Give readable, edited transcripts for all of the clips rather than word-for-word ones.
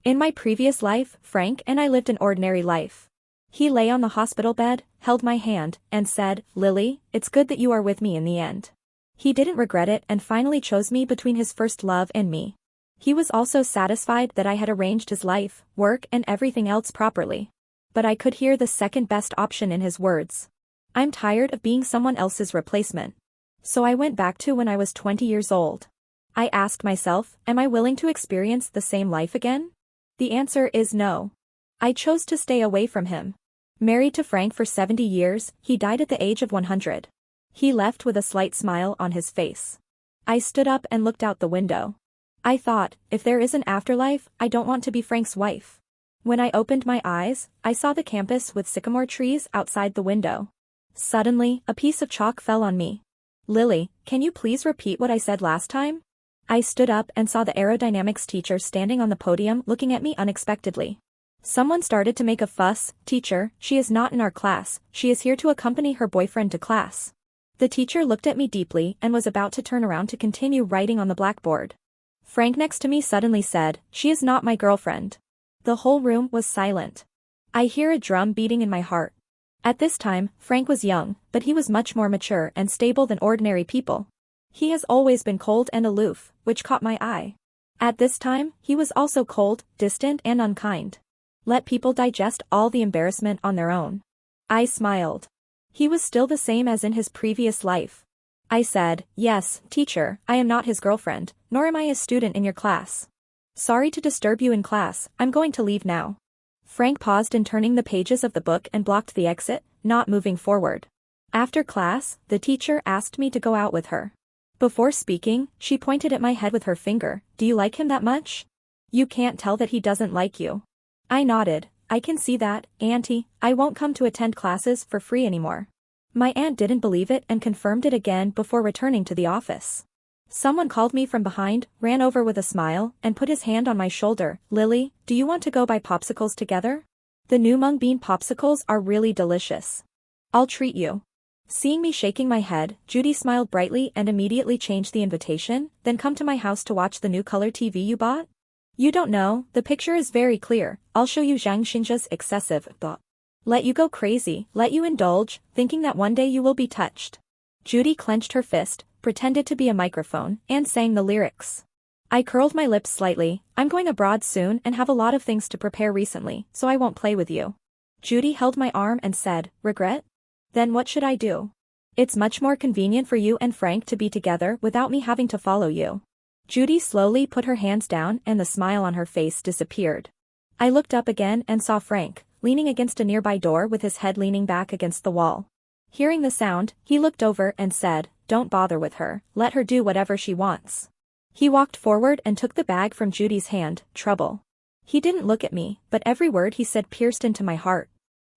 In my previous life, Frank and I lived an ordinary life. He lay on the hospital bed, held my hand, and said, "Lily, it's good that you are with me in the end." He didn't regret it and finally chose me between his first love and me. He was also satisfied that I had arranged his life, work and everything else properly. But I could hear the second best option in his words. I'm tired of being someone else's replacement. So I went back to when I was 20 years old. I asked myself, am I willing to experience the same life again? The answer is no. I chose to stay away from him. Married to Frank for 70 years, he died at the age of 100. He left with a slight smile on his face. I stood up and looked out the window. I thought, if there is an afterlife, I don't want to be Frank's wife. When I opened my eyes, I saw the campus with sycamore trees outside the window. Suddenly, a piece of chalk fell on me. "Lily, can you please repeat what I said last time?" I stood up and saw the aerodynamics teacher standing on the podium looking at me unexpectedly. Someone started to make a fuss. "Teacher, she is not in our class, she is here to accompany her boyfriend to class." The teacher looked at me deeply and was about to turn around to continue writing on the blackboard. Frank next to me suddenly said, "She is not my girlfriend." The whole room was silent. I hear a drum beating in my heart. At this time, Frank was young, but he was much more mature and stable than ordinary people. He has always been cold and aloof, which caught my eye. At this time, he was also cold, distant and unkind. Let people digest all the embarrassment on their own. I smiled. He was still the same as in his previous life. I said, "Yes, teacher, I am not his girlfriend, nor am I a student in your class. Sorry to disturb you in class, I'm going to leave now." Frank paused in turning the pages of the book and blocked the exit, not moving forward. After class, the teacher asked me to go out with her. Before speaking, she pointed at my head with her finger. "Do you like him that much? You can't tell that he doesn't like you." I nodded. "I can see that, Auntie. I won't come to attend classes for free anymore." My aunt didn't believe it and confirmed it again before returning to the office. Someone called me from behind, ran over with a smile, and put his hand on my shoulder. "Lily, do you want to go buy popsicles together? The new mung bean popsicles are really delicious. I'll treat you." Seeing me shaking my head, Judy smiled brightly and immediately changed the invitation. "Then come to my house to watch the new color TV you bought? You don't know, the picture is very clear. I'll show you Zhang Xinjia's excessive thought. Let you go crazy, let you indulge, thinking that one day you will be touched." Judy clenched her fist, pretended to be a microphone, and sang the lyrics. I curled my lips slightly. "I'm going abroad soon and have a lot of things to prepare recently, so I won't play with you." Judy held my arm and said, "Regret? Then what should I do? It's much more convenient for you and Frank to be together without me having to follow you." Judy slowly put her hands down and the smile on her face disappeared. I looked up again and saw Frank, leaning against a nearby door with his head leaning back against the wall. Hearing the sound, he looked over and said, "Don't bother with her, let her do whatever she wants." He walked forward and took the bag from Judy's hand. "Trouble." He didn't look at me, but every word he said pierced into my heart.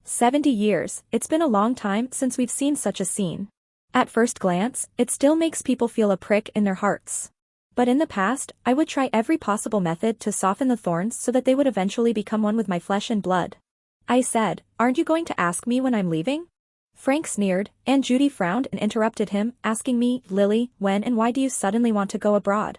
70 years, it's been a long time since we've seen such a scene. At first glance, it still makes people feel a prick in their hearts. But in the past, I would try every possible method to soften the thorns so that they would eventually become one with my flesh and blood. I said, "Aren't you going to ask me when I'm leaving?" Frank sneered, and Judy frowned and interrupted him, asking me, "Lily, when and why do you suddenly want to go abroad?"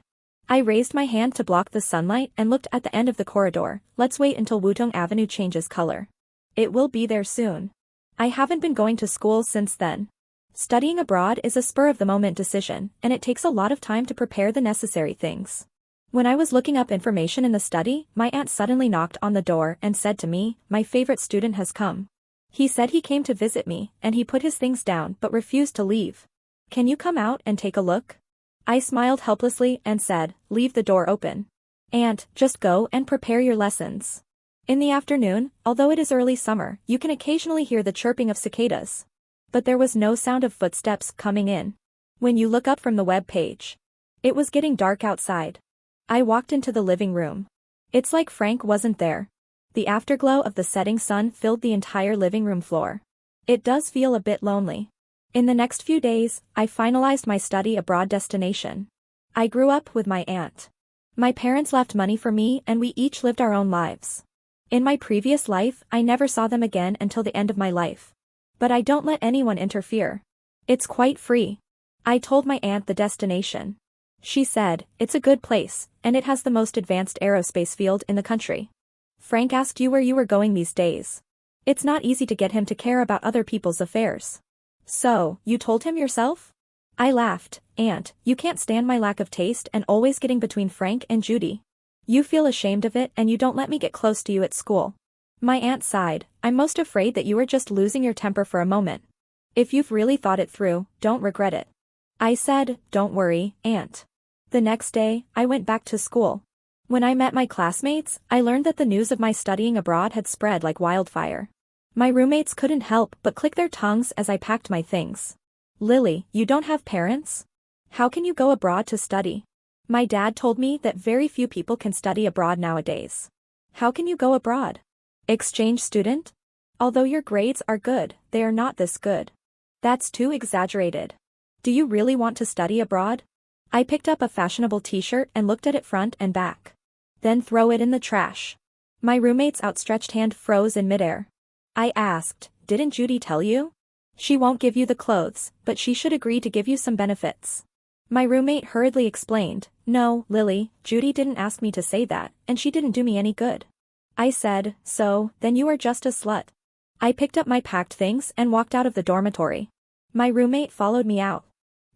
I raised my hand to block the sunlight and looked at the end of the corridor. "Let's wait until Wutong Avenue changes color. It will be there soon. I haven't been going to school since then. Studying abroad is a spur-of-the-moment decision, and it takes a lot of time to prepare the necessary things." When I was looking up information in the study, my aunt suddenly knocked on the door and said to me, "My favorite student has come. He said he came to visit me, and he put his things down but refused to leave. Can you come out and take a look?" I smiled helplessly and said, "Leave the door open. Aunt, just go and prepare your lessons." In the afternoon, although it is early summer, you can occasionally hear the chirping of cicadas. But there was no sound of footsteps coming in. When you look up from the web page, it was getting dark outside. I walked into the living room. It's like Frank wasn't there. The afterglow of the setting sun filled the entire living room floor. It does feel a bit lonely. In the next few days, I finalized my study abroad destination. I grew up with my aunt. My parents left money for me and we each lived our own lives. In my previous life, I never saw them again until the end of my life. But I don't let anyone interfere. It's quite free. I told my aunt the destination. She said, "It's a good place, and it has the most advanced aerospace field in the country." Frank asked you where you were going these days. It's not easy to get him to care about other people's affairs. So, you told him yourself? I laughed. Aunt, you can't stand my lack of taste and always getting between Frank and Judy. You feel ashamed of it and you don't let me get close to you at school. My aunt sighed. I'm most afraid that you were just losing your temper for a moment. If you've really thought it through, don't regret it. I said, don't worry, Aunt. The next day, I went back to school. When I met my classmates, I learned that the news of my studying abroad had spread like wildfire. My roommates couldn't help but click their tongues as I packed my things. Lily, you don't have parents? How can you go abroad to study? My dad told me that very few people can study abroad nowadays. How can you go abroad? Exchange student? Although your grades are good, they are not this good. That's too exaggerated. Do you really want to study abroad? I picked up a fashionable t-shirt and looked at it front and back. Then throw it in the trash. My roommate's outstretched hand froze in midair. I asked, didn't Judy tell you? She won't give you the clothes, but she should agree to give you some benefits. My roommate hurriedly explained, no, Lily, Judy didn't ask me to say that, and she didn't do me any good. I said, so, then you are just a slut. I picked up my packed things and walked out of the dormitory. My roommate followed me out.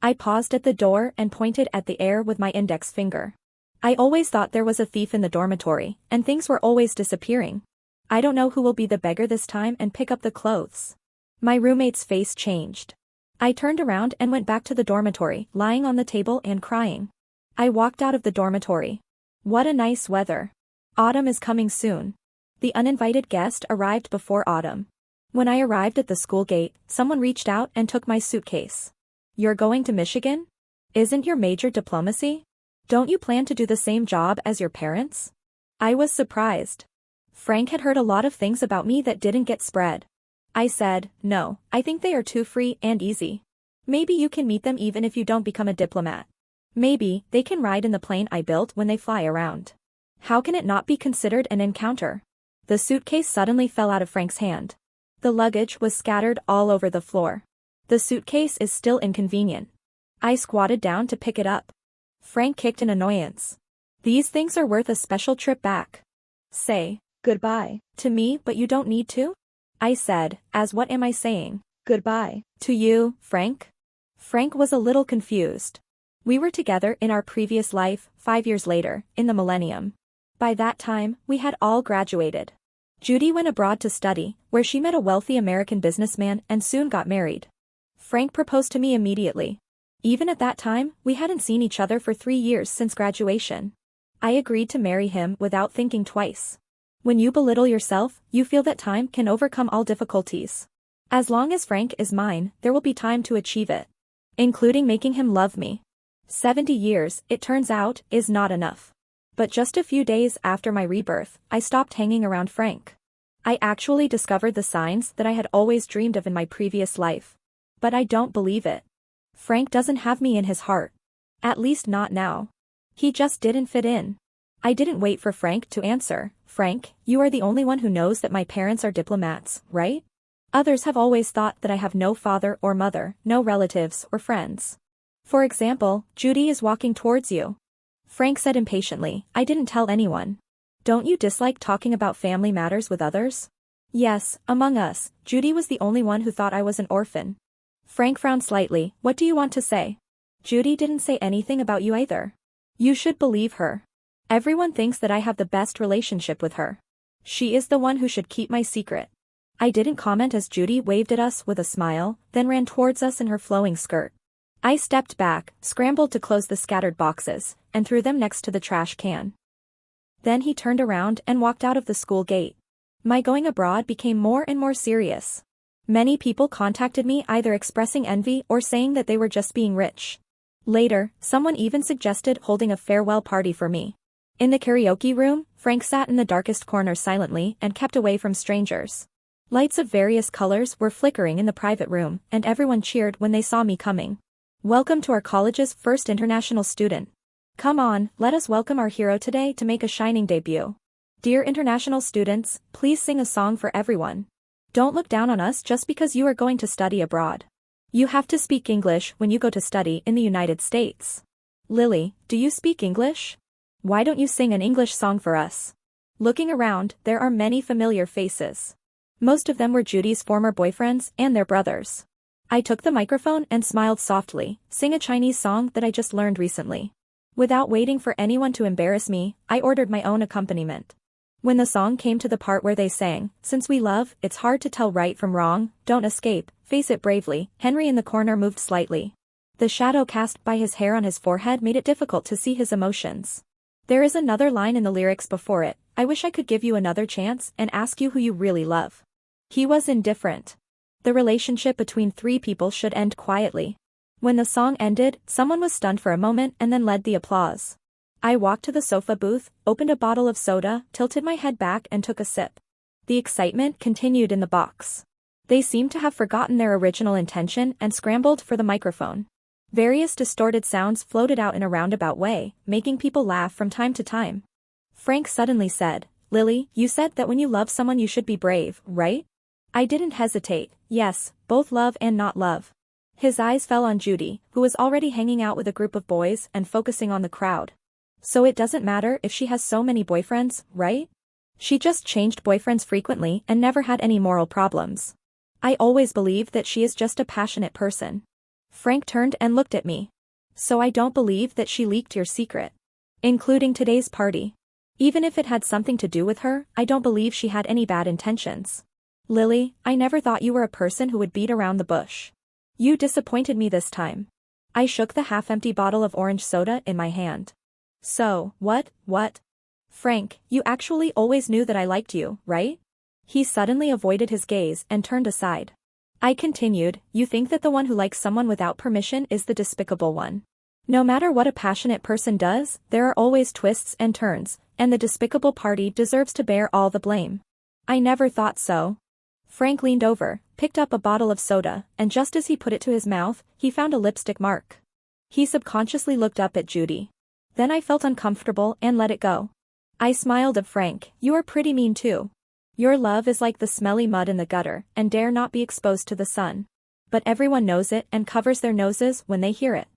I paused at the door and pointed at the air with my index finger. I always thought there was a thief in the dormitory, and things were always disappearing. I don't know who will be the beggar this time and pick up the clothes. My roommate's face changed. I turned around and went back to the dormitory, lying on the table and crying. I walked out of the dormitory. What a nice weather. Autumn is coming soon. The uninvited guest arrived before autumn. When I arrived at the school gate, someone reached out and took my suitcase. You're going to Michigan? Isn't your major diplomacy? Don't you plan to do the same job as your parents? I was surprised. Frank had heard a lot of things about me that didn't get spread. I said, no, I think they are too free and easy. Maybe you can meet them even if you don't become a diplomat. Maybe they can ride in the plane I built when they fly around. How can it not be considered an encounter? The suitcase suddenly fell out of Frank's hand. The luggage was scattered all over the floor. The suitcase is still inconvenient. I squatted down to pick it up. Frank kicked in annoyance. These things are worth a special trip back. Say goodbye to me, but you don't need to? I said, as what am I saying? Goodbye to you, Frank? Frank was a little confused. We were together in our previous life, 5 years later, in the millennium. By that time, we had all graduated. Judy went abroad to study, where she met a wealthy American businessman and soon got married. Frank proposed to me immediately. Even at that time, we hadn't seen each other for 3 years since graduation. I agreed to marry him without thinking twice. When you belittle yourself, you feel that time can overcome all difficulties. As long as Frank is mine, there will be time to achieve it. Including making him love me. 70 years, it turns out, is not enough. But just a few days after my rebirth, I stopped hanging around Frank. I actually discovered the signs that I had always dreamed of in my previous life. But I don't believe it. Frank doesn't have me in his heart. At least not now. He just didn't fit in. I didn't wait for Frank to answer. Frank, you are the only one who knows that my parents are diplomats, right? Others have always thought that I have no father or mother, no relatives or friends. For example, Judy is walking towards you. Frank said impatiently, I didn't tell anyone. Don't you dislike talking about family matters with others? Yes, among us, Judy was the only one who thought I was an orphan. Frank frowned slightly. What do you want to say? Judy didn't say anything about you either. You should believe her. Everyone thinks that I have the best relationship with her. She is the one who should keep my secret. I didn't comment as Judy waved at us with a smile, then ran towards us in her flowing skirt. I stepped back, scrambled to close the scattered boxes, and threw them next to the trash can. Then he turned around and walked out of the school gate. My going abroad became more and more serious. Many people contacted me either expressing envy or saying that they were just being rich. Later, someone even suggested holding a farewell party for me. In the karaoke room, Frank sat in the darkest corner silently and kept away from strangers. Lights of various colors were flickering in the private room, and everyone cheered when they saw me coming. Welcome to our college's first international student. Come on, let us welcome our hero today to make a shining debut. Dear international students, please sing a song for everyone. Don't look down on us just because you are going to study abroad. You have to speak English when you go to study in the United States. Lily, do you speak English? Why don't you sing an English song for us? Looking around, there are many familiar faces. Most of them were Judy's former boyfriends and their brothers. I took the microphone and smiled softly, sing a Chinese song that I just learned recently. Without waiting for anyone to embarrass me, I ordered my own accompaniment. When the song came to the part where they sang, "Since we love, it's hard to tell right from wrong, don't escape, face it bravely," Henry in the corner moved slightly. The shadow cast by his hair on his forehead made it difficult to see his emotions. There is another line in the lyrics before it, "I wish I could give you another chance and ask you who you really love." He was indifferent. The relationship between three people should end quietly. When the song ended, someone was stunned for a moment and then led the applause. I walked to the sofa booth, opened a bottle of soda, tilted my head back and took a sip. The excitement continued in the box. They seemed to have forgotten their original intention and scrambled for the microphone. Various distorted sounds floated out in a roundabout way, making people laugh from time to time. Frank suddenly said, "Lily, you said that when you love someone you should be brave, right?" I didn't hesitate. Yes, both love and not love. His eyes fell on Judy, who was already hanging out with a group of boys and focusing on the crowd. "So it doesn't matter if she has so many boyfriends, right? She just changed boyfriends frequently and never had any moral problems. I always believed that she is just a passionate person." Frank turned and looked at me. "So I don't believe that she leaked your secret. Including today's party. Even if it had something to do with her, I don't believe she had any bad intentions. Lily, I never thought you were a person who would beat around the bush. You disappointed me this time." I shook the half-empty bottle of orange soda in my hand. "So, what? Frank, you actually always knew that I liked you, right?" He suddenly avoided his gaze and turned aside. I continued, "You think that the one who likes someone without permission is the despicable one. No matter what a passionate person does, there are always twists and turns, and the despicable party deserves to bear all the blame." "I never thought so." Frank leaned over, picked up a bottle of soda, and just as he put it to his mouth, he found a lipstick mark. He subconsciously looked up at Judy. Then I felt uncomfortable and let it go. I smiled at Frank. "You are pretty mean too. Your love is like the smelly mud in the gutter, and dare not be exposed to the sun. But everyone knows it and covers their noses when they hear it."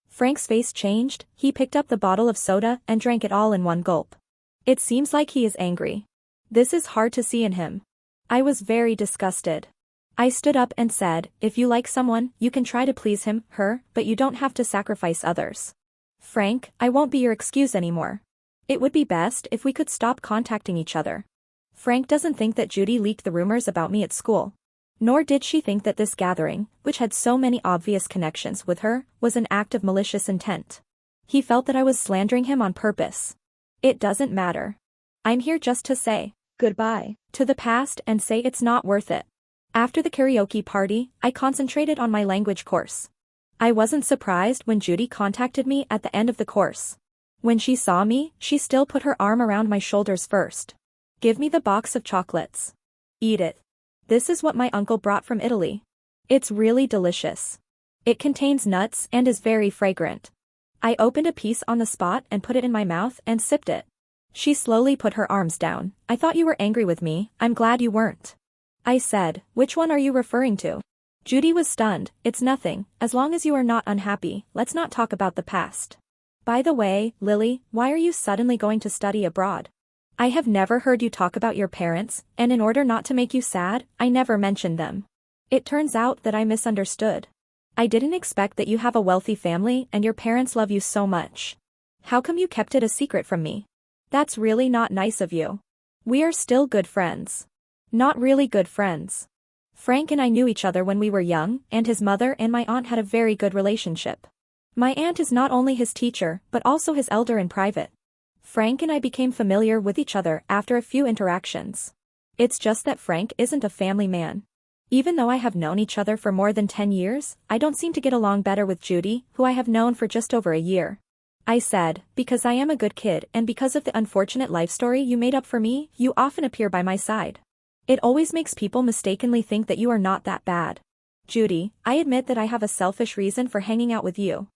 Frank's face changed, he picked up the bottle of soda and drank it all in one gulp. It seems like he is angry. This is hard to see in him. I was very disgusted. I stood up and said, "If you like someone, you can try to please him, her, but you don't have to sacrifice others. Frank, I won't be your excuse anymore. It would be best if we could stop contacting each other." Frank doesn't think that Judy leaked the rumors about me at school. Nor did she think that this gathering, which had so many obvious connections with her, was an act of malicious intent. He felt that I was slandering him on purpose. It doesn't matter. I'm here just to say goodbye to the past and say it's not worth it. After the karaoke party, I concentrated on my language course. I wasn't surprised when Judy contacted me at the end of the course. When she saw me, she still put her arm around my shoulders first. "Give me the box of chocolates. Eat it. This is what my uncle brought from Italy. It's really delicious. It contains nuts and is very fragrant." I opened a piece on the spot and put it in my mouth and sipped it. She slowly put her arms down. "I thought you were angry with me, I'm glad you weren't." I said, "Which one are you referring to?" Judy was stunned. "It's nothing, as long as you are not unhappy, let's not talk about the past. By the way, Lily, why are you suddenly going to study abroad? I have never heard you talk about your parents, and in order not to make you sad, I never mentioned them. It turns out that I misunderstood. I didn't expect that you have a wealthy family and your parents love you so much. How come you kept it a secret from me? That's really not nice of you. We are still good friends." "Not really good friends. Frank and I knew each other when we were young, and his mother and my aunt had a very good relationship. My aunt is not only his teacher, but also his elder in private. Frank and I became familiar with each other after a few interactions. It's just that Frank isn't a family man. Even though I have known each other for more than 10 years, I don't seem to get along better with Judy, who I have known for just over a year." I said, "Because I am a good kid and because of the unfortunate life story you made up for me, you often appear by my side. It always makes people mistakenly think that you are not that bad. Judy, I admit that I have a selfish reason for hanging out with you.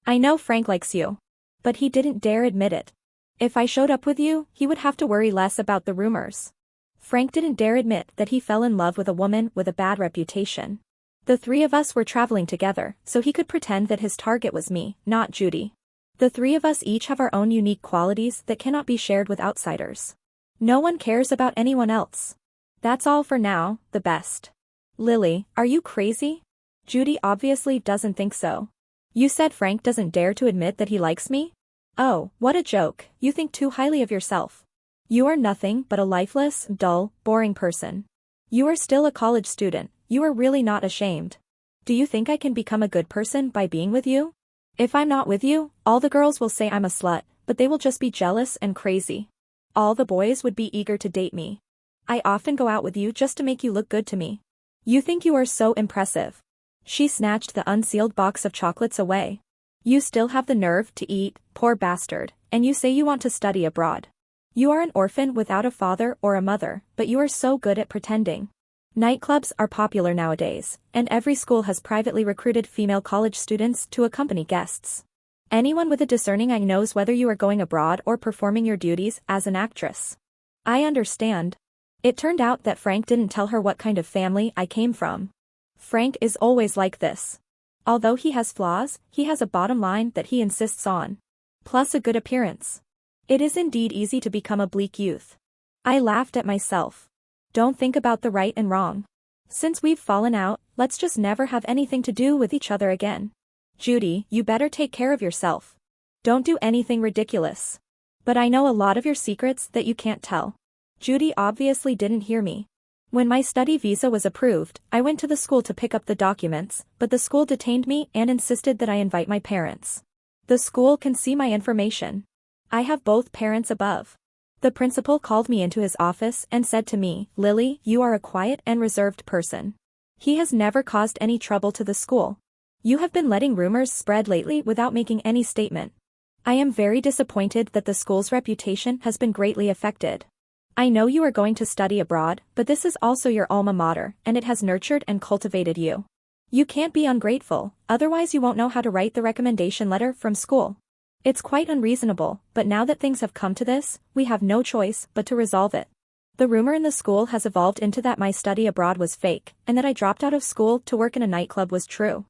I know Frank likes you. But he didn't dare admit it. If I showed up with you, he would have to worry less about the rumors. Frank didn't dare admit that he fell in love with a woman with a bad reputation. The three of us were traveling together, so he could pretend that his target was me, not Judy. The three of us each have our own unique qualities that cannot be shared with outsiders. No one cares about anyone else. That's all for now, the best. Lily, are you crazy? Judy obviously doesn't think so. You said Frank doesn't dare to admit that he likes me? Oh, what a joke, you think too highly of yourself. You are nothing but a lifeless, dull, boring person. You are still a college student, you are really not ashamed. Do you think I can become a good person by being with you? If I'm not with you, all the girls will say I'm a slut, but they will just be jealous and crazy. All the boys would be eager to date me. I often go out with you just to make you look good to me. You think you are so impressive. She snatched the unsealed box of chocolates away. You still have the nerve to eat, poor bastard, and you say you want to study abroad. You are an orphan without a father or a mother, but you are so good at pretending. Nightclubs are popular nowadays, and every school has privately recruited female college students to accompany guests. Anyone with a discerning eye knows whether you are going abroad or performing your duties as an actress. I understand. It turned out that Frank didn't tell her what kind of family I came from. Frank is always like this. Although he has flaws, he has a bottom line that he insists on. Plus a good appearance. It is indeed easy to become a bleak youth. I laughed at myself. Don't think about the right and wrong. Since we've fallen out, let's just never have anything to do with each other again. Judy, you better take care of yourself. Don't do anything ridiculous. But I know a lot of your secrets that you can't tell. Judy obviously didn't hear me. When my study visa was approved, I went to the school to pick up the documents, but the school detained me and insisted that I invite my parents. The school can see my information. I have both parents above. The principal called me into his office and said to me, Lily, you are a quiet and reserved person. He has never caused any trouble to the school. You have been letting rumors spread lately without making any statement. I am very disappointed that the school's reputation has been greatly affected. I know you are going to study abroad, but this is also your alma mater, and it has nurtured and cultivated you. You can't be ungrateful, otherwise you won't know how to write the recommendation letter from school. It's quite unreasonable, but now that things have come to this, we have no choice but to resolve it. The rumor in the school has evolved into that my study abroad was fake, and that I dropped out of school to work in a nightclub was true.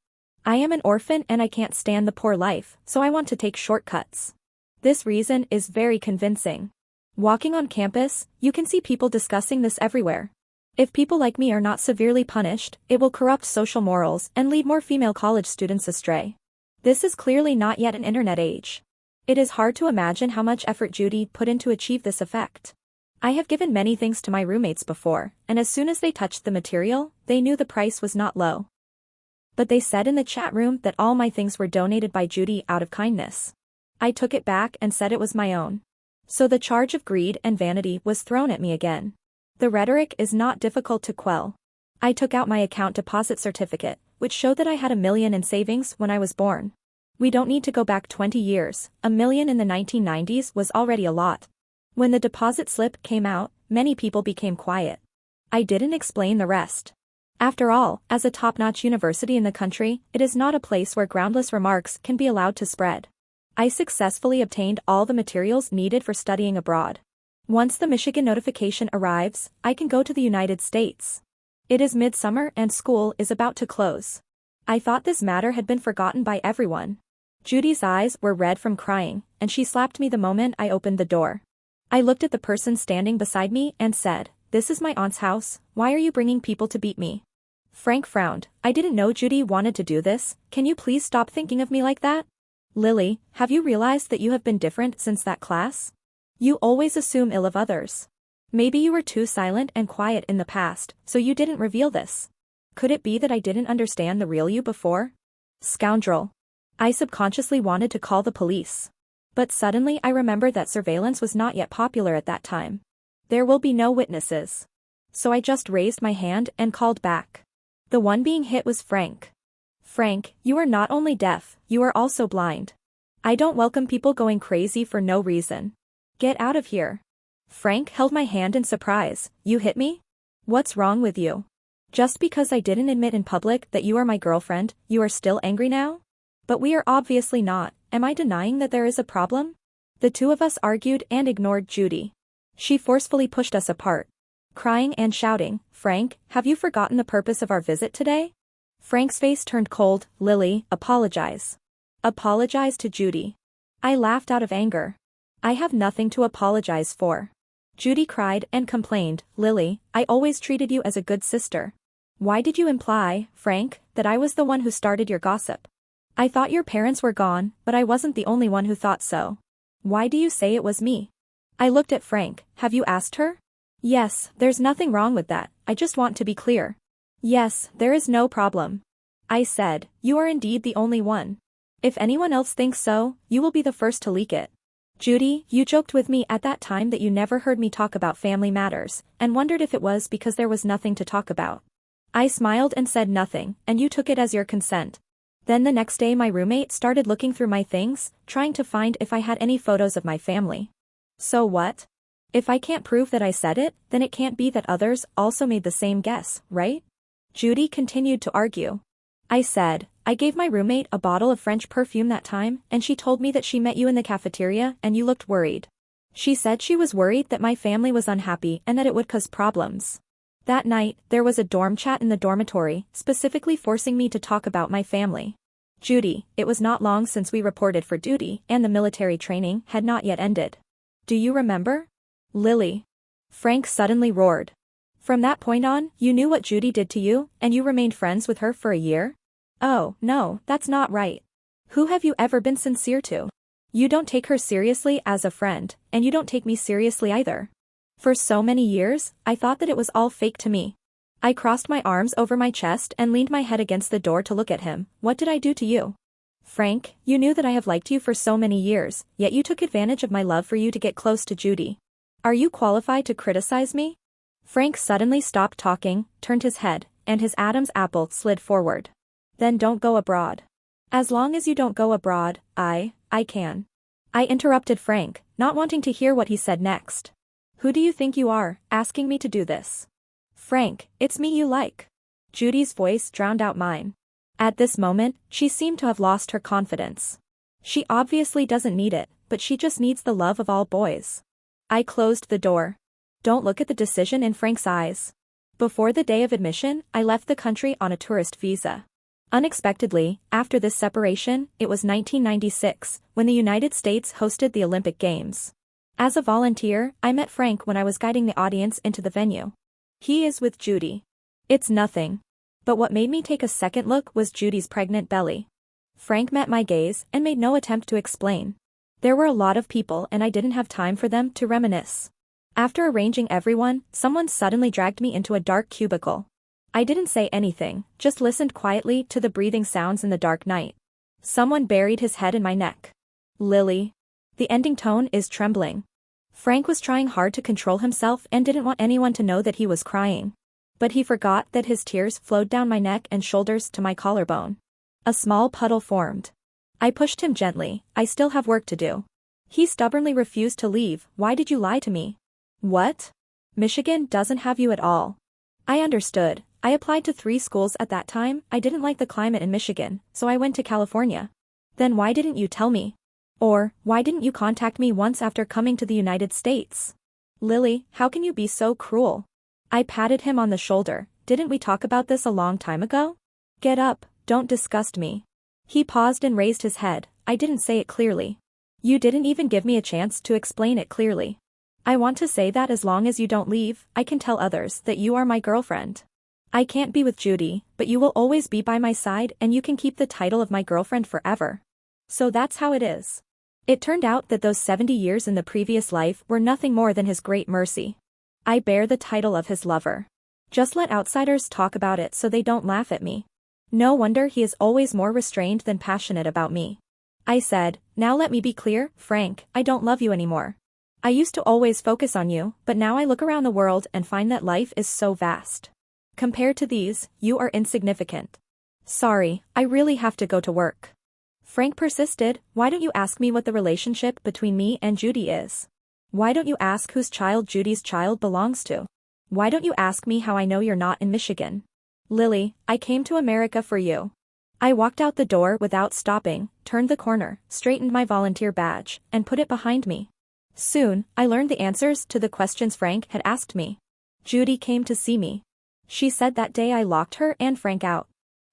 I am an orphan and I can't stand the poor life, so I want to take shortcuts. This reason is very convincing. Walking on campus, you can see people discussing this everywhere. If people like me are not severely punished, it will corrupt social morals and lead more female college students astray. This is clearly not yet an internet age. It is hard to imagine how much effort Judy put in to achieve this effect. I have given many things to my roommates before, and as soon as they touched the material, they knew the price was not low. But they said in the chat room that all my things were donated by Judy out of kindness. I took it back and said it was my own. So the charge of greed and vanity was thrown at me again. The rhetoric is not difficult to quell. I took out my account deposit certificate, which showed that I had $1 million in savings when I was born. We don't need to go back 20 years, $1 million in the 1990s was already a lot. When the deposit slip came out, many people became quiet. I didn't explain the rest. After all, as a top-notch university in the country, it is not a place where groundless remarks can be allowed to spread. I successfully obtained all the materials needed for studying abroad. Once the Michigan notification arrives, I can go to the United States. It is midsummer and school is about to close. I thought this matter had been forgotten by everyone. Judy's eyes were red from crying, and she slapped me the moment I opened the door. I looked at the person standing beside me and said, "This is my aunt's house, why are you bringing people to beat me?" Frank frowned. "I didn't know Judy wanted to do this, can you please stop thinking of me like that?" "Lily, have you realized that you have been different since that class? You always assume ill of others. Maybe you were too silent and quiet in the past, so you didn't reveal this. Could it be that I didn't understand the real you before?" Scoundrel. I subconsciously wanted to call the police. But suddenly I remembered that surveillance was not yet popular at that time. There will be no witnesses. So I just raised my hand and called back. The one being hit was Frank. "Frank, you are not only deaf, you are also blind. I don't welcome people going crazy for no reason. Get out of here." Frank held my hand in surprise. "You hit me? What's wrong with you? Just because I didn't admit in public that you are my girlfriend, you are still angry now? But we are obviously not. Am I denying that there is a problem?" The two of us argued and ignored Judy. She forcefully pushed us apart. Crying and shouting, "Frank, have you forgotten the purpose of our visit today?" Frank's face turned cold. "Lily, apologize. Apologize to Judy." I laughed out of anger. I have nothing to apologize for. Judy cried and complained, Lily, I always treated you as a good sister. Why did you imply, Frank, that I was the one who started your gossip? I thought your parents were gone, but I wasn't the only one who thought so. Why do you say it was me? I looked at Frank. Have you asked her? Yes, there's nothing wrong with that, I just want to be clear. Yes, there is no problem. I said, you are indeed the only one. If anyone else thinks so, you will be the first to leak it. Judy, you joked with me at that time that you never heard me talk about family matters, and wondered if it was because there was nothing to talk about. I smiled and said nothing, and you took it as your consent. Then the next day my roommate started looking through my things, trying to find if I had any photos of my family. So what? If I can't prove that I said it, then it can't be that others also made the same guess, right? Judy continued to argue. I said, I gave my roommate a bottle of French perfume that time, and she told me that she met you in the cafeteria and you looked worried. She said she was worried that my family was unhappy and that it would cause problems. That night, there was a dorm chat in the dormitory, specifically forcing me to talk about my family. Judy, it was not long since we reported for duty and the military training had not yet ended. Do you remember? Lily. Frank suddenly roared. From that point on, you knew what Judy did to you, and you remained friends with her for a year? Oh, no, that's not right. Who have you ever been sincere to? You don't take her seriously as a friend, and you don't take me seriously either. For so many years, I thought that it was all fake to me. I crossed my arms over my chest and leaned my head against the door to look at him. What did I do to you? Frank, you knew that I have liked you for so many years, yet you took advantage of my love for you to get close to Judy. Are you qualified to criticize me? Frank suddenly stopped talking, turned his head, and his Adam's apple slid forward. Then don't go abroad. As long as you don't go abroad, I can. I interrupted Frank, not wanting to hear what he said next. Who do you think you are, asking me to do this? Frank, it's me you like. Judy's voice drowned out mine. At this moment, she seemed to have lost her confidence. She obviously doesn't need it, but she just needs the love of all boys. I closed the door. Don't look at the decision in Frank's eyes. Before the day of admission, I left the country on a tourist visa. Unexpectedly, after this separation, it was 1996, when the United States hosted the Olympic Games. As a volunteer, I met Frank when I was guiding the audience into the venue. He is with Judy. It's nothing. But what made me take a second look was Judy's pregnant belly. Frank met my gaze and made no attempt to explain. There were a lot of people and I didn't have time for them to reminisce. After arranging everyone, someone suddenly dragged me into a dark cubicle. I didn't say anything, just listened quietly to the breathing sounds in the dark night. Someone buried his head in my neck. Lily. The ending tone is trembling. Frank was trying hard to control himself and didn't want anyone to know that he was crying. But he forgot that his tears flowed down my neck and shoulders to my collarbone. A small puddle formed. I pushed him gently. I still have work to do. He stubbornly refused to leave. Why did you lie to me? What? Michigan doesn't have you at all. I understood. I applied to 3 schools at that time. I didn't like the climate in Michigan, so I went to California. Then why didn't you tell me? Or, why didn't you contact me once after coming to the United States? Lily, how can you be so cruel? I patted him on the shoulder. Didn't we talk about this a long time ago? Get up, don't disgust me. He paused and raised his head. I didn't say it clearly. You didn't even give me a chance to explain it clearly. I want to say that as long as you don't leave, I can tell others that you are my girlfriend. I can't be with Judy, but you will always be by my side and you can keep the title of my girlfriend forever. So that's how it is. It turned out that those 70 years in the previous life were nothing more than his great mercy. I bear the title of his lover. Just let outsiders talk about it so they don't laugh at me. No wonder he is always more restrained than passionate about me. I said, now let me be clear, Frank, I don't love you anymore. I used to always focus on you, but now I look around the world and find that life is so vast. Compared to these, you are insignificant. Sorry, I really have to go to work. Frank persisted. Why don't you ask me what the relationship between me and Judy is? Why don't you ask whose child Judy's child belongs to? Why don't you ask me how I know you're not in Michigan? Lily, I came to America for you. I walked out the door without stopping, turned the corner, straightened my volunteer badge, and put it behind me. Soon, I learned the answers to the questions Frank had asked me. Judy came to see me. She said that day I locked her and Frank out.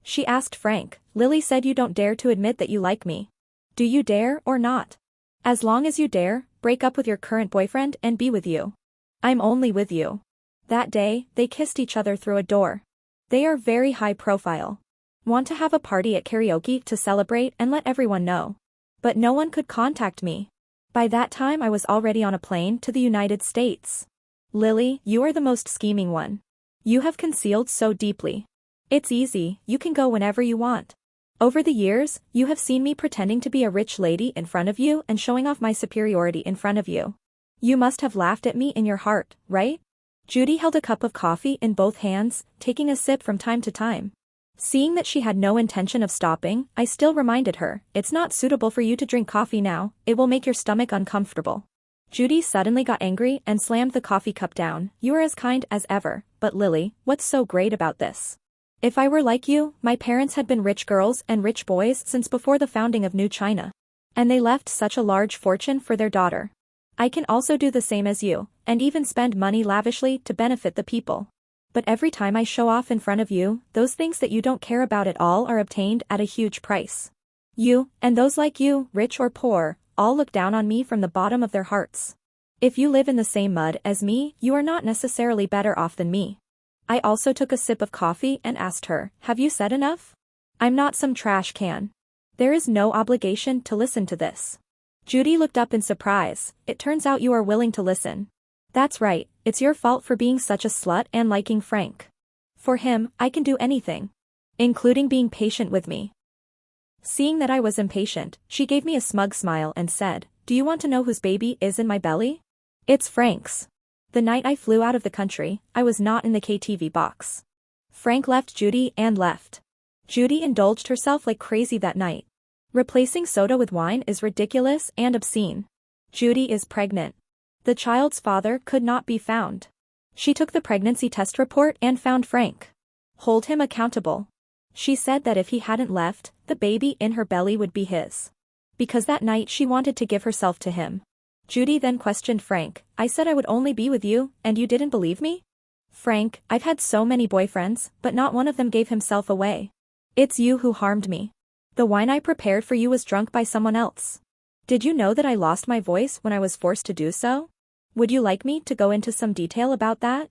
She asked Frank, Lily said you don't dare to admit that you like me. Do you dare or not? As long as you dare, break up with your current boyfriend and be with you. I'm only with you. That day, they kissed each other through a door. They are very high profile. Want to have a party at karaoke to celebrate and let everyone know. But no one could contact me. By that time I was already on a plane to the United States. Lily, you are the most scheming one. You have concealed so deeply. It's easy, you can go whenever you want. Over the years, you have seen me pretending to be a rich lady in front of you and showing off my superiority in front of you. You must have laughed at me in your heart, right? Judy held a cup of coffee in both hands, taking a sip from time to time. Seeing that she had no intention of stopping, I still reminded her, it's not suitable for you to drink coffee now, it will make your stomach uncomfortable. Judy suddenly got angry and slammed the coffee cup down. You are as kind as ever, but Lily, what's so great about this? If I were like you, my parents had been rich girls and rich boys since before the founding of New China. And they left such a large fortune for their daughter. I can also do the same as you, and even spend money lavishly to benefit the people. But every time I show off in front of you, those things that you don't care about at all are obtained at a huge price. You, and those like you, rich or poor, all look down on me from the bottom of their hearts. If you live in the same mud as me, you are not necessarily better off than me. I also took a sip of coffee and asked her, have you said enough? I'm not some trash can. There is no obligation to listen to this. Judy looked up in surprise. It turns out you are willing to listen. That's right, it's your fault for being such a slut and liking Frank. For him, I can do anything. Including being patient with me. Seeing that I was impatient, she gave me a smug smile and said, do you want to know whose baby is in my belly? It's Frank's. The night I flew out of the country, I was not in the KTV box. Frank left Judy and left. Judy indulged herself like crazy that night. Replacing soda with wine is ridiculous and obscene. Judy is pregnant. The child's father could not be found. She took the pregnancy test report and found Frank. Hold him accountable. She said that if he hadn't left, the baby in her belly would be his. Because that night she wanted to give herself to him. Judy then questioned Frank, I said I would only be with you, and you didn't believe me? Frank, I've had so many boyfriends, but not one of them gave himself away. It's you who harmed me. The wine I prepared for you was drunk by someone else. Did you know that I lost my voice when I was forced to do so? Would you like me to go into some detail about that?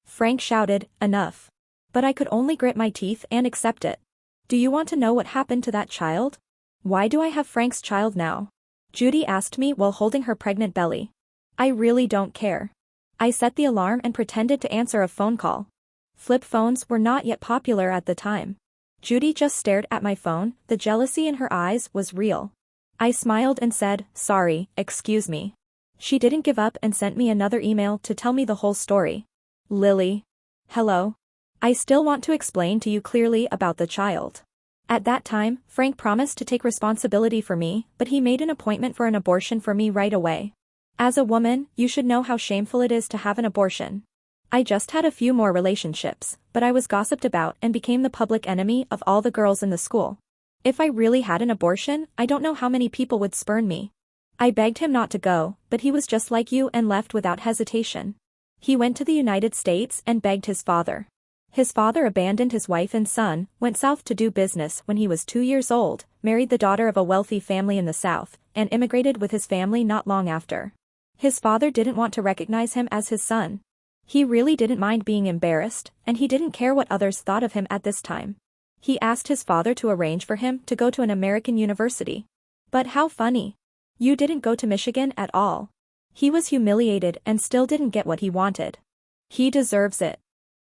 Frank shouted, enough. But I could only grit my teeth and accept it. Do you want to know what happened to that child? Why do I have Frank's child now? Judy asked me while holding her pregnant belly. I really don't care. I set the alarm and pretended to answer a phone call. Flip phones were not yet popular at the time. Judy just stared at my phone, the jealousy in her eyes was real. I smiled and said, sorry, excuse me. She didn't give up and sent me another email to tell me the whole story. Lily. Hello. I still want to explain to you clearly about the child. At that time, Frank promised to take responsibility for me, but he made an appointment for an abortion for me right away. As a woman, you should know how shameful it is to have an abortion. I just had a few more relationships, but I was gossiped about and became the public enemy of all the girls in the school. If I really had an abortion, I don't know how many people would spurn me. I begged him not to go, but he was just like you and left without hesitation. He went to the United States and begged his father. His father abandoned his wife and son, went south to do business when he was 2 years old, married the daughter of a wealthy family in the south, and immigrated with his family not long after. His father didn't want to recognize him as his son. He really didn't mind being embarrassed, and he didn't care what others thought of him at this time. He asked his father to arrange for him to go to an American university. But how funny. You didn't go to Michigan at all. He was humiliated and still didn't get what he wanted. He deserves it.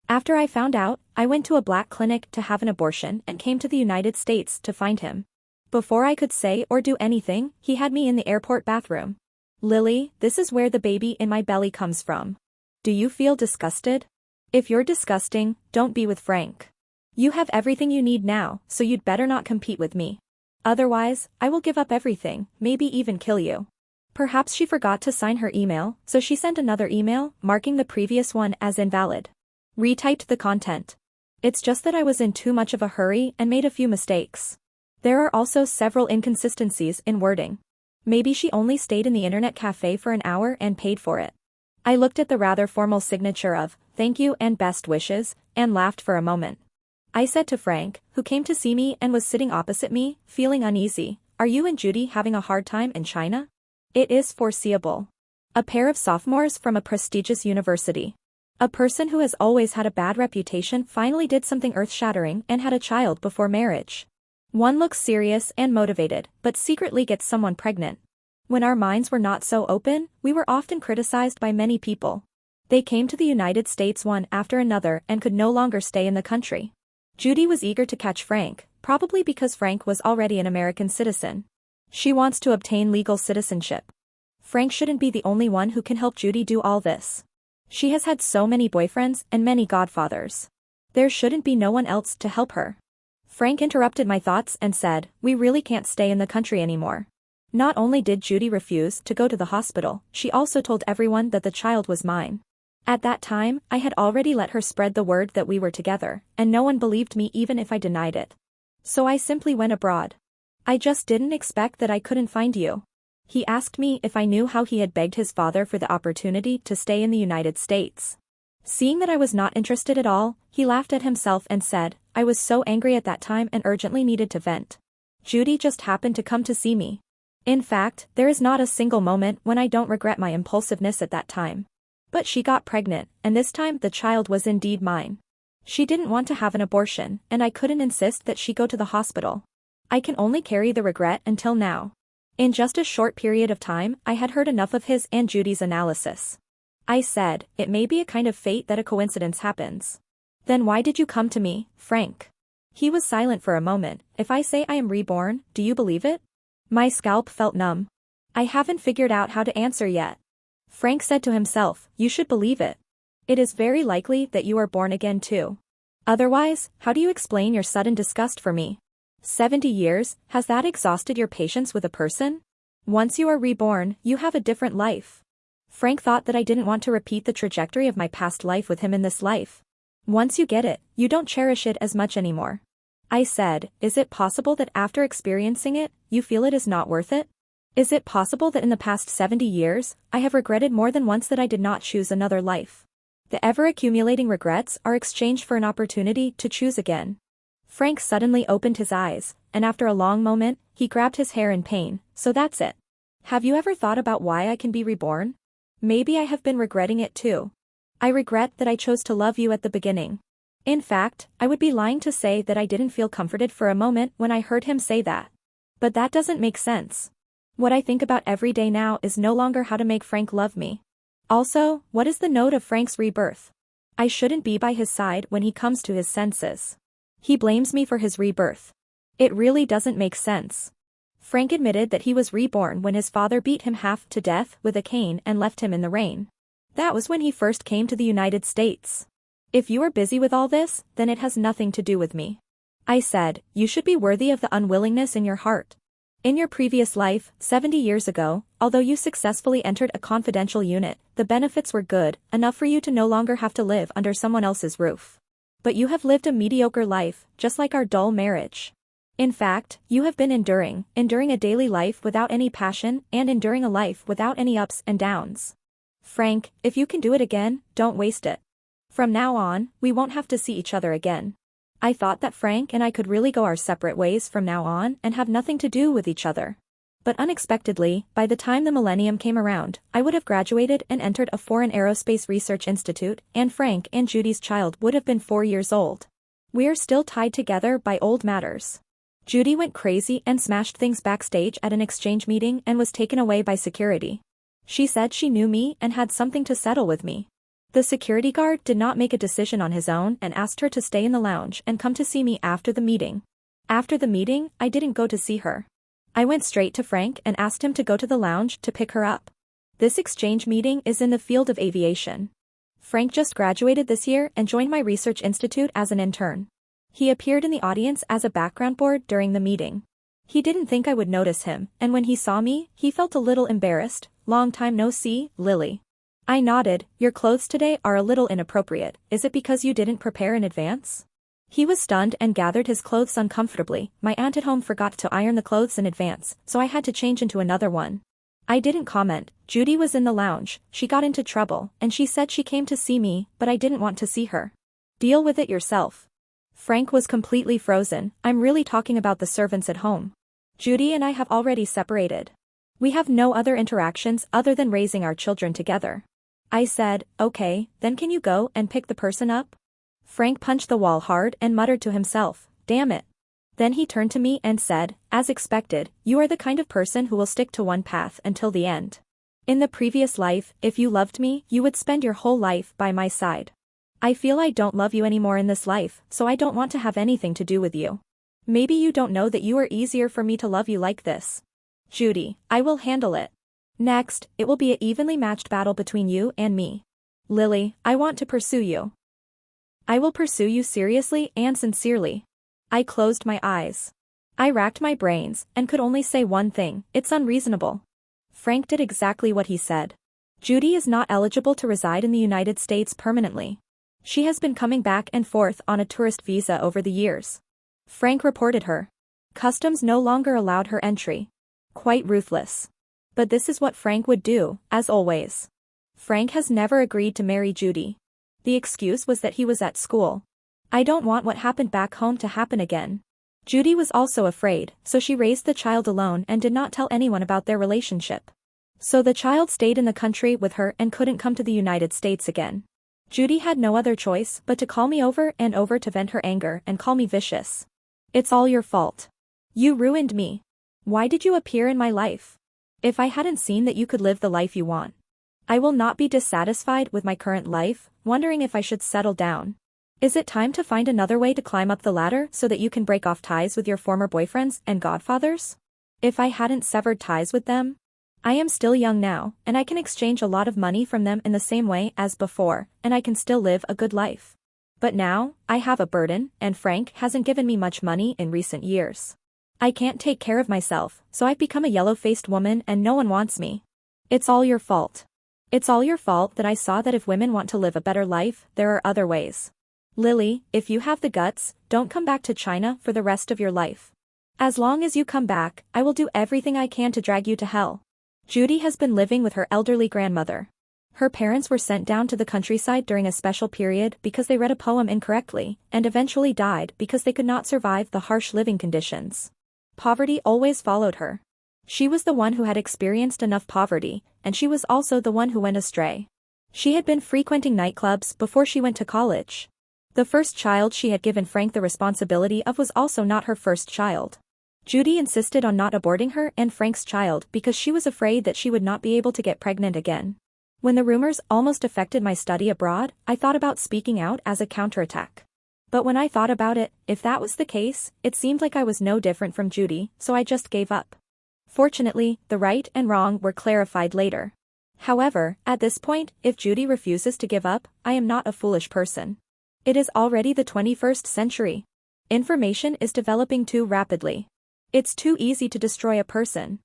After I found out, I went to a black clinic to have an abortion and came to the United States to find him. Before I could say or do anything, he had me in the airport bathroom. Lily, this is where the baby in my belly comes from. Do you feel disgusted? If you're disgusting, don't be with Frank. You have everything you need now, so you'd better not compete with me. Otherwise, I will give up everything, maybe even kill you. Perhaps she forgot to sign her email, so she sent another email, marking the previous one as invalid. Retyped the content. It's just that I was in too much of a hurry and made a few mistakes. There are also several inconsistencies in wording. Maybe she only stayed in the internet cafe for an hour and paid for it. I looked at the rather formal signature of, thank you and best wishes, and laughed for a moment. I said to Frank, who came to see me and was sitting opposite me, feeling uneasy, are you and Judy having a hard time in China? It is foreseeable. A pair of sophomores from a prestigious university. A person who has always had a bad reputation finally did something earth-shattering and had a child before marriage. One looks serious and motivated, but secretly gets someone pregnant. When our minds were not so open, we were often criticized by many people. They came to the United States one after another and could no longer stay in the country. Judy was eager to catch Frank, probably because Frank was already an American citizen. She wants to obtain legal citizenship. Frank shouldn't be the only one who can help Judy do all this. She has had so many boyfriends and many godfathers. There shouldn't be no one else to help her. Frank interrupted my thoughts and said, "We really can't stay in the country anymore." Not only did Judy refuse to go to the hospital, she also told everyone that the child was mine. At that time, I had already let her spread the word that we were together, and no one believed me even if I denied it. So I simply went abroad. I just didn't expect that I couldn't find you. He asked me if I knew how he had begged his father for the opportunity to stay in the United States. Seeing that I was not interested at all, he laughed at himself and said, "I was so angry at that time and urgently needed to vent. Judy just happened to come to see me. In fact, there is not a single moment when I don't regret my impulsiveness at that time. But she got pregnant, and this time the child was indeed mine. She didn't want to have an abortion, and I couldn't insist that she go to the hospital. I can only carry the regret until now." In just a short period of time, I had heard enough of his and Judy's analysis. I said, "It may be a kind of fate that a coincidence happens." "Then why did you come to me, Frank?" He was silent for a moment. "If I say I am reborn, do you believe it?" My scalp felt numb. "I haven't figured out how to answer yet." Frank said to himself, "You should believe it. It is very likely that you are born again too. Otherwise, how do you explain your sudden disgust for me? 70 years, has that exhausted your patience with a person? Once you are reborn, you have a different life." Frank thought that I didn't want to repeat the trajectory of my past life with him in this life. "Once you get it, you don't cherish it as much anymore." I said, "Is it possible that after experiencing it, you feel it is not worth it? Is it possible that in the past 70 years, I have regretted more than once that I did not choose another life? The ever-accumulating regrets are exchanged for an opportunity to choose again." Frank suddenly opened his eyes, and after a long moment, he grabbed his hair in pain. "So that's it. Have you ever thought about why I can be reborn? Maybe I have been regretting it too. I regret that I chose to love you at the beginning." In fact, I would be lying to say that I didn't feel comforted for a moment when I heard him say that. But that doesn't make sense. What I think about every day now is no longer how to make Frank love me. Also, what is the note of Frank's rebirth? I shouldn't be by his side when he comes to his senses. He blames me for his rebirth. It really doesn't make sense. Frank admitted that he was reborn when his father beat him half to death with a cane and left him in the rain. That was when he first came to the United States. If you are busy with all this, then it has nothing to do with me. I said, "You should be worthy of the unwillingness in your heart. In your previous life, 70 years ago, although you successfully entered a confidential unit, the benefits were good, enough for you to no longer have to live under someone else's roof. But you have lived a mediocre life, just like our dull marriage. In fact, you have been enduring a daily life without any passion and enduring a life without any ups and downs. Frank, if you can do it again, don't waste it. From now on, we won't have to see each other again." I thought that Frank and I could really go our separate ways from now on and have nothing to do with each other. But unexpectedly, by the time the millennium came around, I would have graduated and entered a foreign aerospace research institute, and Frank and Judy's child would have been 4 years old. We are still tied together by old matters. Judy went crazy and smashed things backstage at an exchange meeting and was taken away by security. She said she knew me and had something to settle with me. The security guard did not make a decision on his own and asked her to stay in the lounge and come to see me after the meeting. After the meeting, I didn't go to see her. I went straight to Frank and asked him to go to the lounge to pick her up. This exchange meeting is in the field of aviation. Frank just graduated this year and joined my research institute as an intern. He appeared in the audience as a background board during the meeting. He didn't think I would notice him, and when he saw me, he felt a little embarrassed. "Long time no see, Lily." I nodded. "Your clothes today are a little inappropriate. Is it because you didn't prepare in advance?" He was stunned and gathered his clothes uncomfortably. "My aunt at home forgot to iron the clothes in advance, so I had to change into another one." I didn't comment. Judy was in the lounge. She got into trouble, and she said she came to see me, but I didn't want to see her. "Deal with it yourself." Frank was completely frozen. "I'm really talking about the servants at home. Judy and I have already separated." We have no other interactions other than raising our children together. I said, okay, then can you go and pick the person up? Frank punched the wall hard and muttered to himself, damn it. Then he turned to me and said, as expected, you are the kind of person who will stick to one path until the end. In the previous life, if you loved me, you would spend your whole life by my side. I feel I don't love you anymore in this life, so I don't want to have anything to do with you. Maybe you don't know that you are easier for me to love you like this. Judy, I will handle it. Next, it will be an evenly matched battle between you and me. Lily, I want to pursue you. I will pursue you seriously and sincerely. I closed my eyes. I racked my brains and could only say one thing, it's unreasonable. Frank did exactly what he said. Judy is not eligible to reside in the United States permanently. She has been coming back and forth on a tourist visa over the years. Frank reported her. Customs no longer allowed her entry. Quite ruthless. But this is what Frank would do, as always. Frank has never agreed to marry Judy. The excuse was that he was at school. I don't want what happened back home to happen again. Judy was also afraid, so she raised the child alone and did not tell anyone about their relationship. So the child stayed in the country with her and couldn't come to the United States again. Judy had no other choice but to call me over and over to vent her anger and call me vicious. It's all your fault. You ruined me. Why did you appear in my life? If I hadn't seen that you could live the life you want. I will not be dissatisfied with my current life, wondering if I should settle down. Is it time to find another way to climb up the ladder so that you can break off ties with your former boyfriends and godfathers? If I hadn't severed ties with them? I am still young now, and I can exchange a lot of money from them in the same way as before, and I can still live a good life. But now, I have a burden, and Frank hasn't given me much money in recent years. I can't take care of myself, so I've become a yellow-faced woman and no one wants me. It's all your fault. It's all your fault that I saw that if women want to live a better life, there are other ways. Lily, if you have the guts, don't come back to China for the rest of your life. As long as you come back, I will do everything I can to drag you to hell. Judy has been living with her elderly grandmother. Her parents were sent down to the countryside during a special period because they read a poem incorrectly, and eventually died because they could not survive the harsh living conditions. Poverty always followed her. She was the one who had experienced enough poverty, and she was also the one who went astray. She had been frequenting nightclubs before she went to college. The first child she had given Frank the responsibility of was also not her first child. Judy insisted on not aborting her and Frank's child because she was afraid that she would not be able to get pregnant again. When the rumors almost affected my study abroad, I thought about speaking out as a counterattack. But when I thought about it, if that was the case, it seemed like I was no different from Judy, so I just gave up. Fortunately, the right and wrong were clarified later. However, at this point, if Judy refuses to give up, I am not a foolish person. It is already the 21st century. Information is developing too rapidly. It's too easy to destroy a person.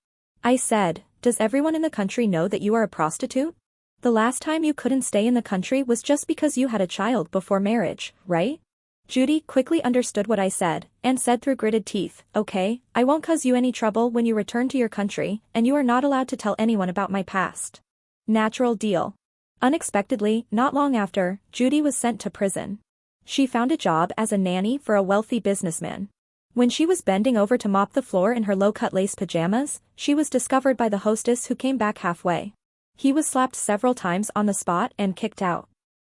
I said, does everyone in the country know that you are a prostitute? The last time you couldn't stay in the country was just because you had a child before marriage, right? Judy quickly understood what I said, and said through gritted teeth, okay, I won't cause you any trouble when you return to your country, and you are not allowed to tell anyone about my past. Natural deal. Unexpectedly, not long after, Judy was sent to prison. She found a job as a nanny for a wealthy businessman. When she was bending over to mop the floor in her low-cut lace pajamas, she was discovered by the hostess who came back halfway. He was slapped several times on the spot and kicked out.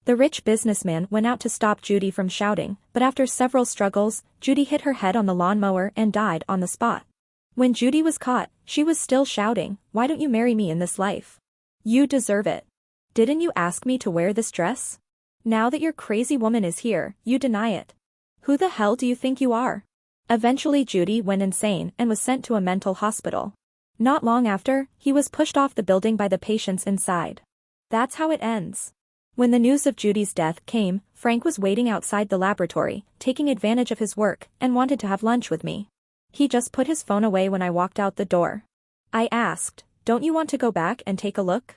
The rich businessman went out to stop Judy from shouting, but after several struggles, Judy hit her head on the lawnmower and died on the spot. When Judy was caught, she was still shouting, why don't you marry me in this life? You deserve it. Didn't you ask me to wear this dress? Now that your crazy woman is here, you deny it. Who the hell do you think you are? Eventually Judy went insane and was sent to a mental hospital. Not long after, he was pushed off the building by the patients inside. That's how it ends. When the news of Judy's death came, Frank was waiting outside the laboratory, taking advantage of his work, and wanted to have lunch with me. He just put his phone away when I walked out the door. I asked, don't you want to go back and take a look?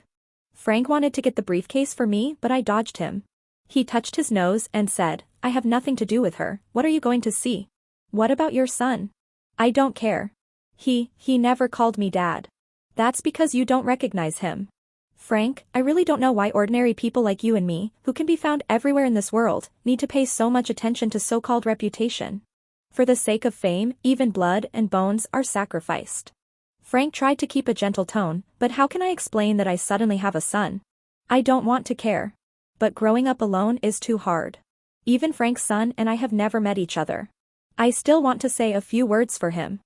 Frank wanted to get the briefcase for me, but I dodged him. He touched his nose and said, I have nothing to do with her, what are you going to see? What about your son? I don't care. He never called me dad. That's because you don't recognize him. Frank, I really don't know why ordinary people like you and me, who can be found everywhere in this world, need to pay so much attention to so-called reputation. For the sake of fame, even blood and bones are sacrificed. Frank tried to keep a gentle tone, but how can I explain that I suddenly have a son? I don't want to care. But growing up alone is too hard. Even Frank's son and I have never met each other. I still want to say a few words for him.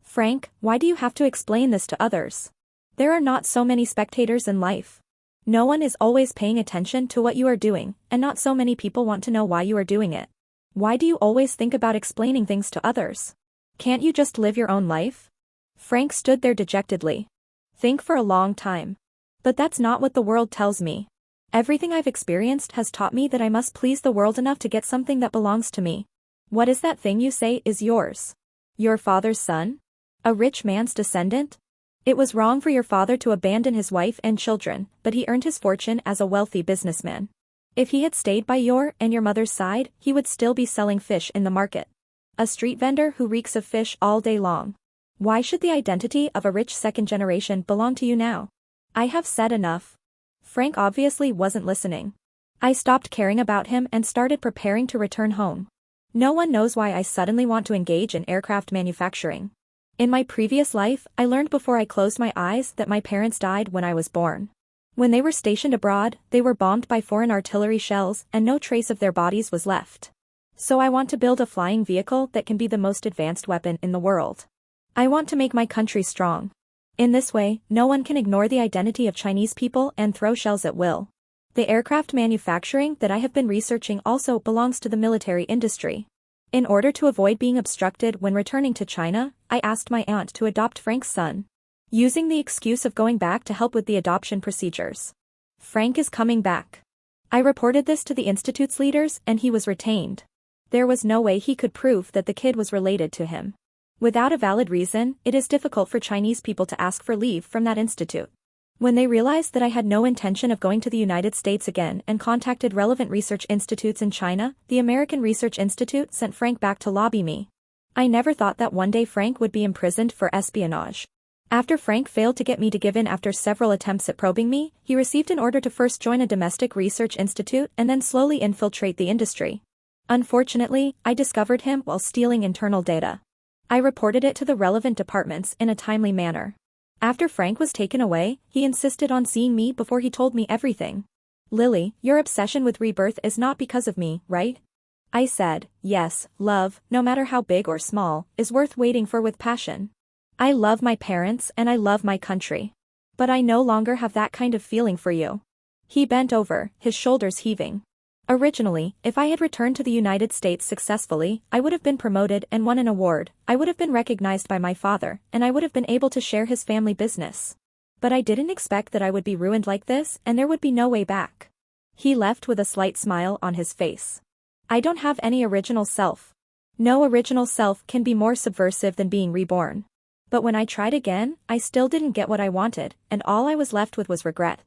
Frank, why do you have to explain this to others? There are not so many spectators in life. No one is always paying attention to what you are doing, and not so many people want to know why you are doing it. Why do you always think about explaining things to others? Can't you just live your own life? Frank stood there dejectedly. Think for a long time. But that's not what the world tells me. Everything I've experienced has taught me that I must please the world enough to get something that belongs to me. What is that thing you say is yours? Your father's son? A rich man's descendant? It was wrong for your father to abandon his wife and children, but he earned his fortune as a wealthy businessman. If he had stayed by your and your mother's side, he would still be selling fish in the market. A street vendor who reeks of fish all day long. Why should the identity of a rich second generation belong to you now? I have said enough. Frank obviously wasn't listening. I stopped caring about him and started preparing to return home. No one knows why I suddenly want to engage in aircraft manufacturing. In my previous life, I learned before I closed my eyes that my parents died when I was born. When they were stationed abroad, they were bombed by foreign artillery shells and no trace of their bodies was left. So I want to build a flying vehicle that can be the most advanced weapon in the world. I want to make my country strong. In this way, no one can ignore the identity of Chinese people and throw shells at will. The aircraft manufacturing that I have been researching also belongs to the military industry. In order to avoid being obstructed when returning to China, I asked my aunt to adopt Frank's son. Using the excuse of going back to help with the adoption procedures. Frank is coming back. I reported this to the institute's leaders and he was retained. There was no way he could prove that the kid was related to him. Without a valid reason, it is difficult for Chinese people to ask for leave from that institute. When they realized that I had no intention of going to the United States again and contacted relevant research institutes in China, the American Research Institute sent Frank back to lobby me. I never thought that one day Frank would be imprisoned for espionage. After Frank failed to get me to give in after several attempts at probing me, he received an order to first join a domestic research institute and then slowly infiltrate the industry. Unfortunately, I discovered him while stealing internal data. I reported it to the relevant departments in a timely manner. After Frank was taken away, he insisted on seeing me before he told me everything. Lily, your obsession with rebirth is not because of me, right? I said, yes, love, no matter how big or small, is worth waiting for with passion. I love my parents and I love my country. But I no longer have that kind of feeling for you. He bent over, his shoulders heaving. Originally, if I had returned to the United States successfully, I would have been promoted and won an award, I would have been recognized by my father, and I would have been able to share his family business. But I didn't expect that I would be ruined like this and there would be no way back. He left with a slight smile on his face. I don't have any original self. No original self can be more subversive than being reborn. But when I tried again, I still didn't get what I wanted, and all I was left with was regret.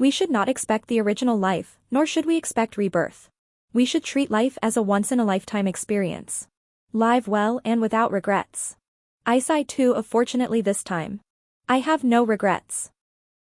We should not expect the original life, nor should we expect rebirth. We should treat life as a once-in-a-lifetime experience. Live well and without regrets. I sigh too, fortunately this time. I have no regrets.